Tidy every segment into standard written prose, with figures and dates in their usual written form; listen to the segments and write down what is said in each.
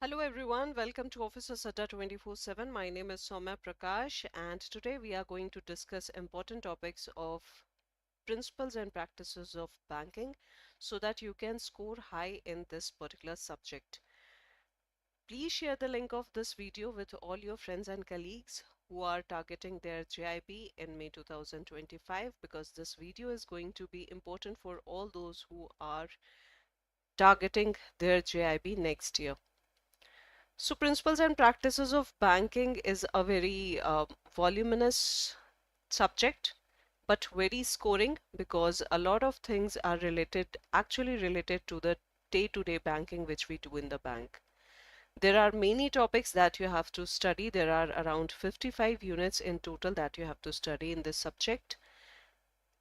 Hello everyone, welcome to Officer Sada 24/7. My name is Saumya Prakash and today we are going to discuss important topics of principles and practices of banking so that you can score high in this particular subject. Please share the link of this video with all your friends and colleagues who are targeting their JIB in May 2025 because this video is going to be important for all those who are targeting their JIB next year. So, principles and practices of banking is a very voluminous subject, but very scoring because a lot of things are actually related to the day-to-day banking which we do in the bank. There are many topics that you have to study. There are around 55 units in total that you have to study in this subject.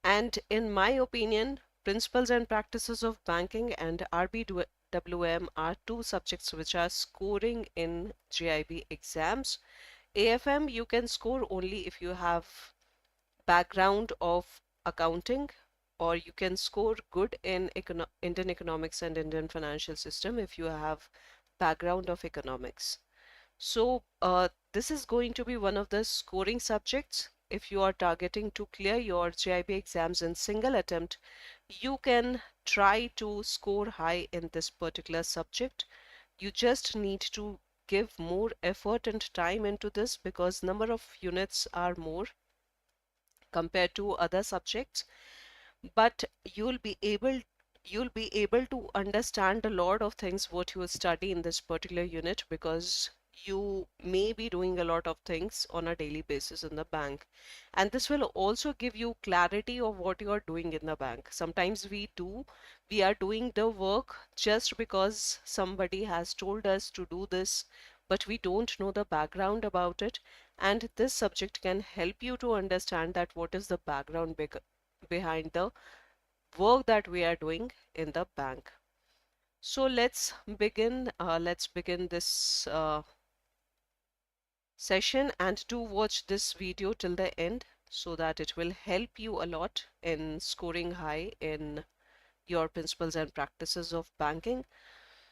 And in my opinion, principles and practices of banking and RBWM are two subjects which are scoring in JIB exams. AFM you can score only if you have background of accounting, or you can score good in Indian economics and Indian financial system if you have background of economics. So this is going to be one of the scoring subjects. If you are targeting to clear your JIB exams in single attempt, you can try to score high in this particular subject. You just need to give more effort and time into this because number of units are more compared to other subjects, but you'll be able to understand a lot of things what you study in this particular unit because you may be doing a lot of things on a daily basis in the bank, and this will also give you clarity of what you are doing in the bank. Sometimes we are doing the work just because somebody has told us to do this, but we don't know the background about it, and this subject can help you to understand that what is the background behind the work that we are doing in the bank. So let's begin this session, and do watch this video till the end so that it will help you a lot in scoring high in your principles and practices of banking.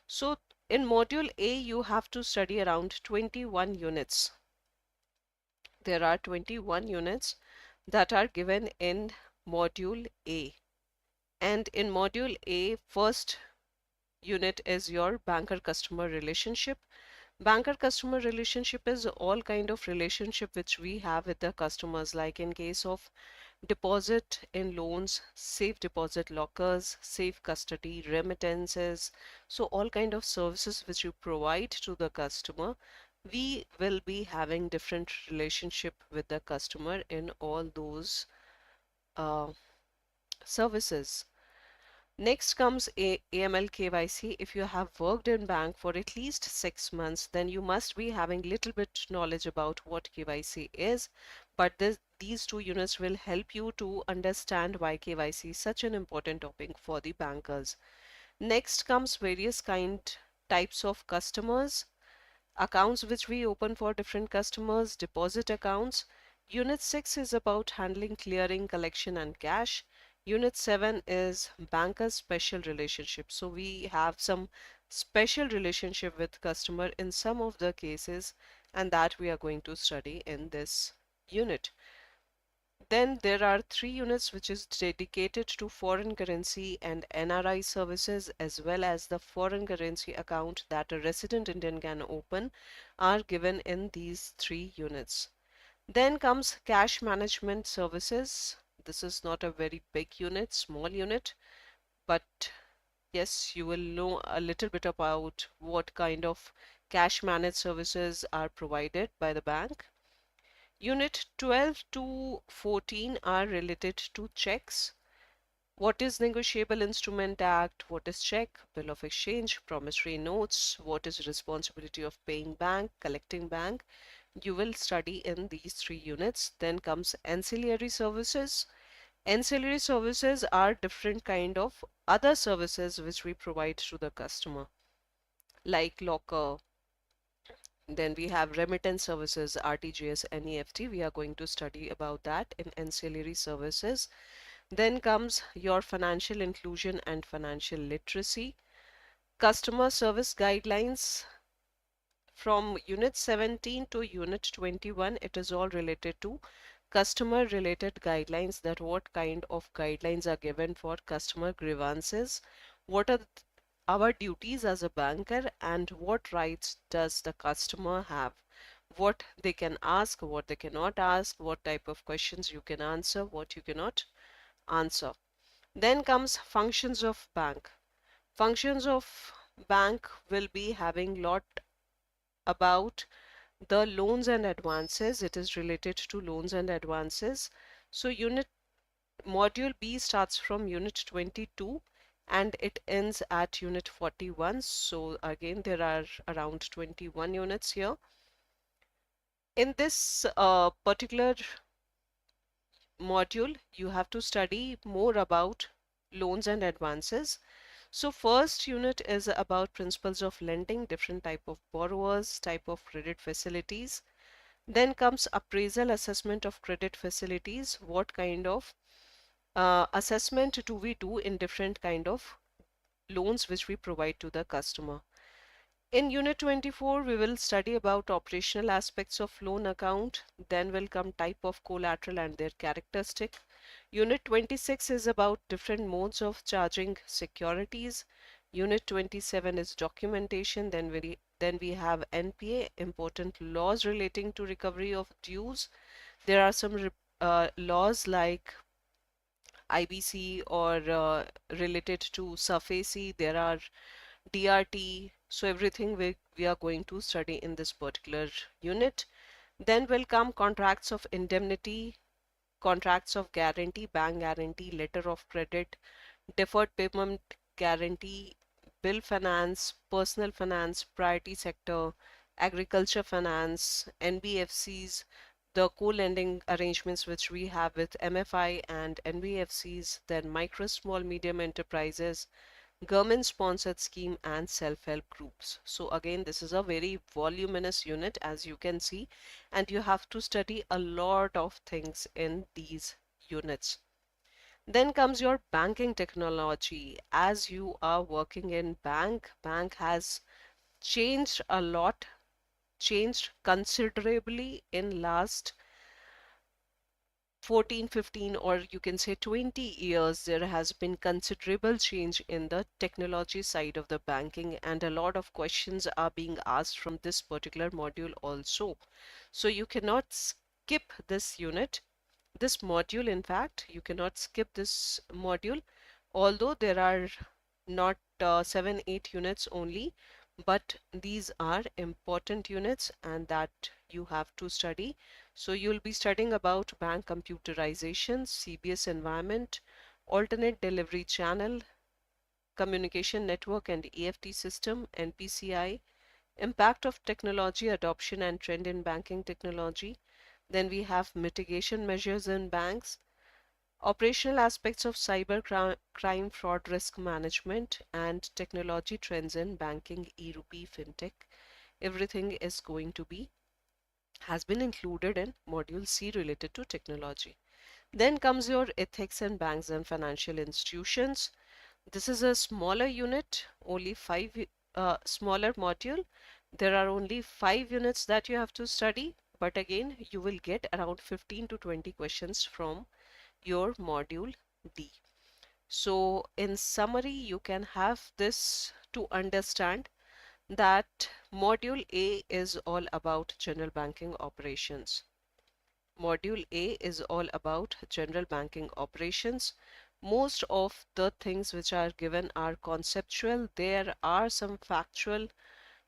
So in module A you have to study around 21 units. There are 21 units that are given in module A. And in module A, first unit is your banker customer relationship. Banker customer relationship is all kind of relationship which we have with the customers, like in case of deposit in loans, safe deposit lockers, safe custody, remittances. So all kind of services which you provide to the customer, we will be having different relationship with the customer in all those uh, services. Next comes AML KYC. If you have worked in bank for at least 6 months, then you must be having little bit knowledge about what KYC is. But these two units will help you to understand why KYC is such an important topic for the bankers. Next comes various types of customers, accounts which we open for different customers, deposit accounts. Unit 6 is about handling, clearing, collection and cash. Unit 7 is bankers special relationship. So we have some special relationship with customer in some of the cases, and that we are going to study in this unit. Then there are 3 units which is dedicated to foreign currency and NRI services, as well as the foreign currency account that a resident Indian can open are given in these 3 units. Then comes cash management services. This is not a very big unit, small unit, but yes, you will know a little bit about what kind of cash managed services are provided by the bank. Unit 12 to 14 are related to checks. What is Negotiable Instrument Act? What is check? Bill of exchange? Promissory notes? What is responsibility of paying bank? Collecting bank? You will study in these 3 units. Then comes ancillary services. Ancillary services are different kind of other services which we provide to the customer, like locker. Then we have remittance services, RTGS, NEFT. We are going to study about that in ancillary services. Then comes your financial inclusion and financial literacy. Customer service guidelines. from unit 17 to unit 21, it is all related to customer related guidelines, that what kind of guidelines are given for customer grievances, what are our duties as a banker, and what rights does the customer have, what they can ask, what they cannot ask, what type of questions you can answer, what you cannot answer. Then comes functions of bank. Functions of bank will be having lot about the loans and advances. It is related to loans and advances. So unit module B starts from unit 22 and it ends at unit 41. So again, there are around 21 units here. In this particular module, you have to study more about loans and advances. So first unit is about principles of lending, different type of borrowers, type of credit facilities. Then comes appraisal assessment of credit facilities. What kind of assessment do we do in different kind of loans which we provide to the customer. In unit 24, we will study about operational aspects of loan account. Then will come type of collateral and their characteristic. Unit 26 is about different modes of charging securities. Unit 27 is documentation. Then we have NPA, important laws relating to recovery of dues. There are some laws like IBC or related to SAFESI. There are DRT. So everything we are going to study in this particular unit. Then will come contracts of indemnity, contracts of guarantee, bank guarantee, letter of credit, deferred payment guarantee, bill finance, personal finance, priority sector, agriculture finance, NBFCs, the co-lending arrangements which we have with MFI and NBFCs, then micro, small, medium enterprises, government sponsored scheme and self-help groups. So again, this is a very voluminous unit as you can see, and you have to study a lot of things in these units. Then comes your banking technology. As you are working in bank has changed a lot, changed considerably in last 14, 15, or you can say 20 years. There has been considerable change in the technology side of the banking, and a lot of questions are being asked from this particular module also. So you cannot skip this unit, this module. In fact, you cannot skip this module, although there are not 7, 8 units only, but these are important units and that you have to study. So you'll be studying about bank computerization, CBS environment, alternate delivery channel, communication network and EFT system, NPCI, impact of technology adoption and trend in banking technology. Then we have mitigation measures in banks, operational aspects of cyber crime, fraud, risk management, and technology trends in banking, e-rupee, fintech. Everything is going to be has been included in module C related to technology. Then comes your ethics in banks and financial institutions. This is a smaller unit, only smaller module. There are only 5 units that you have to study, but again, you will get around 15 to 20 questions from your module D. So in summary, you can have this to understand that module A is all about general banking operations. Module A is all about general banking operations. Most of the things which are given are conceptual. There are some factual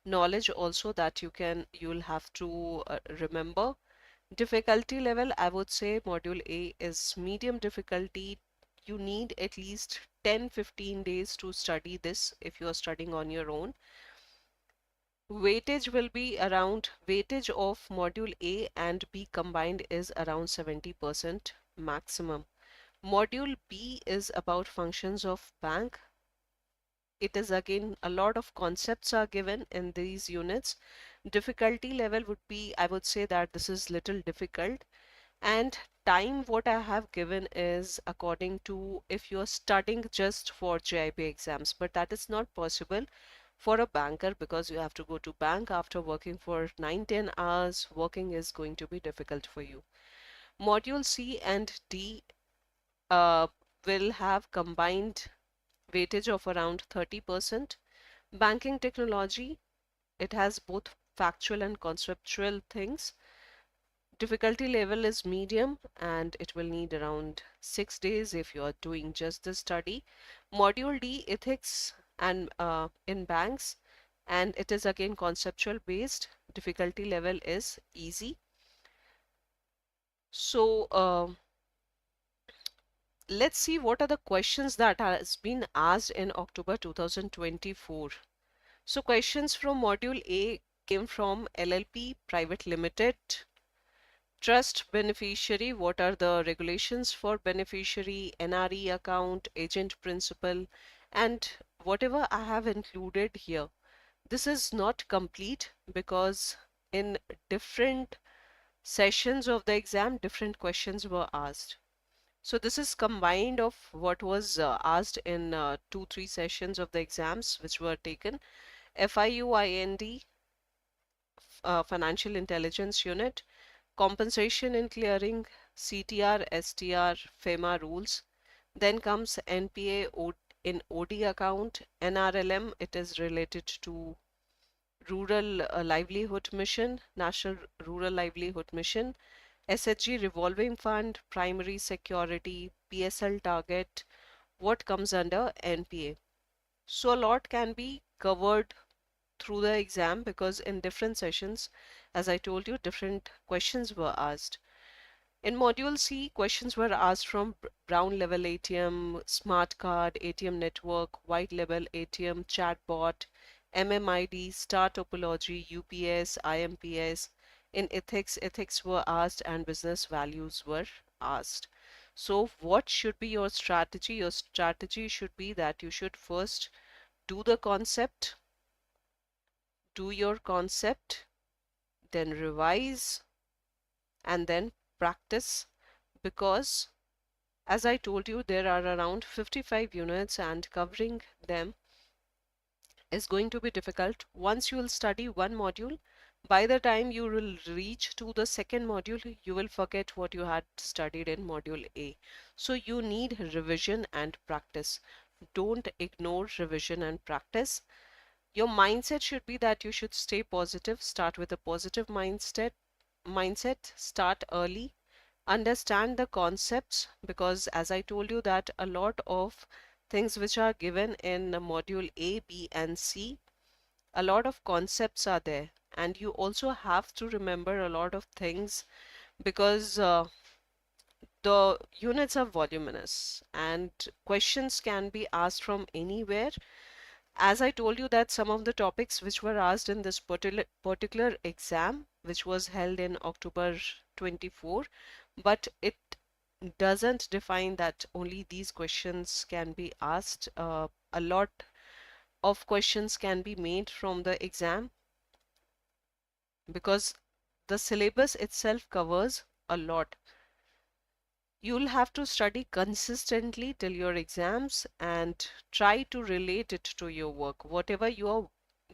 knowledge also that you'll have to remember. Difficulty level, I would say module A is medium difficulty. You need at least 10-15 days to study this if you are studying on your own. Weightage will be around, weightage of module A and B combined is around 70% maximum. Module B is about functions of bank. It is again a lot of concepts are given in these units. Difficulty level would be, I would say that this is little difficult. And time what I have given is according to if you're studying just for JIB exams, but that is not possible. for a banker, because you have to go to bank after working for 9-10 hours. Working is going to be difficult for you. Module C and D uh, will have combined weightage of around 30%. Banking technology, it has both factual and conceptual things. Difficulty level is medium and it will need around 6 days if you are doing just the study. Module D, ethics and in banks, and it is again conceptual based. Difficulty level is easy. So let's see what are the questions that has been asked in October 2024. So questions from module A came from LLP Private Limited. Trust beneficiary, what are the regulations for beneficiary, NRE account, agent principal, and whatever I have included here. This is not complete because in different sessions of the exam, different questions were asked. So this is combined of what was asked in 2-3 sessions of the exams which were taken. FIUIND, Financial Intelligence Unit, compensation in clearing, CTR, STR, FEMA rules. Then comes NPA in OD account, NRLM, it is related to Rural Livelihood Mission, National Rural Livelihood Mission, SHG Revolving Fund, Primary Security, PSL Target, what comes under NPA. So a lot can be covered through the exam because in different sessions, as I told you, different questions were asked. In Module C, questions were asked from brown level ATM, smart card, ATM network, white level ATM, chatbot, MMID, star topology, UPS, IMPS. In ethics, ethics were asked and business values were asked. So what should be your strategy? Your strategy should be that you should first do the concept, do your concept, then revise, and then practice, because as I told you, there are around 55 units and covering them is going to be difficult. Once you will study one module, by the time you will reach to the second module, you will forget what you had studied in module A. So you need revision and practice. Don't ignore revision and practice. Your mindset should be that you should stay positive, start with a positive mindset, start early, understand the concepts, because as I told you that a lot of things which are given in module A, B and C, a lot of concepts are there, and you also have to remember a lot of things because the units are voluminous and questions can be asked from anywhere. As I told you that some of the topics which were asked in this particular exam, which was held in October 24, but it doesn't define that only these questions can be asked. A lot of questions can be made from the exam because the syllabus itself covers a lot. You'll have to study consistently till your exams and try to relate it to your work. Whatever you are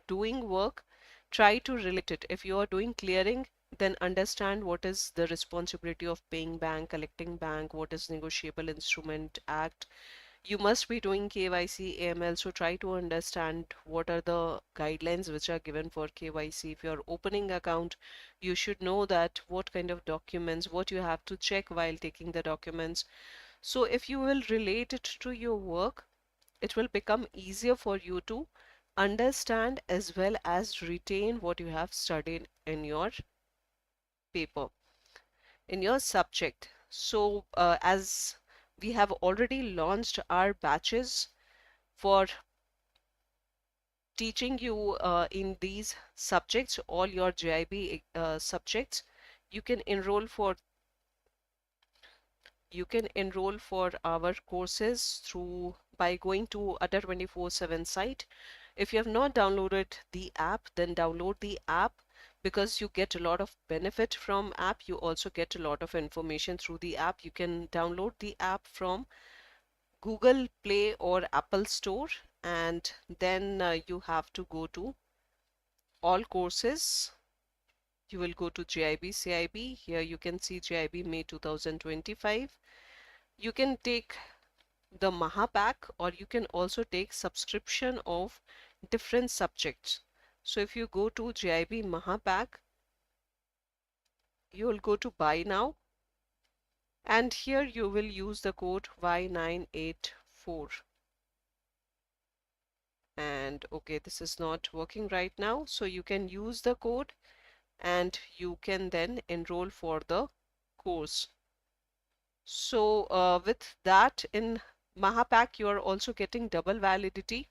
doing work, try to relate it. If you are doing clearing, then understand what is the responsibility of paying bank, collecting bank, what is Negotiable Instrument Act. You must be doing KYC, AML, so try to understand what are the guidelines which are given for KYC. If you're opening account, you should know that what kind of documents, what you have to check while taking the documents. So if you will relate it to your work, it will become easier for you to understand as well as retain what you have studied in your paper, in your subject. So as we have already launched our batches for teaching you in these subjects, all your JIB subjects, you can enroll for our courses through by going to Adda 24/7 site. If you have not downloaded the app, then download the app because you get a lot of benefit from app. You also get a lot of information through the app. You can download the app from Google Play or Apple Store. and then you have to go to all courses. You will go to JIB CIB. Here you can see JIB May 2025. You can take the Mahapack, or you can also take subscription of different subjects. So if you go to JIB Mahapack, you will go to buy now, and here you will use the code Y984. And okay, this is not working right now, so you can use the code and you can then enroll for the course. So with that, in Mahapack you are also getting double validity,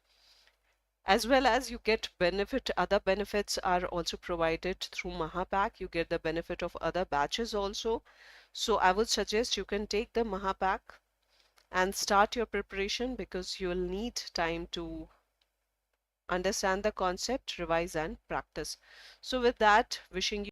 as well as you get benefit. Other benefits are also provided through Mahapack. You get the benefit of other batches also. So I would suggest you can take the Mahapack and start your preparation, because you will need time to understand the concept, revise and practice. So with that, wishing you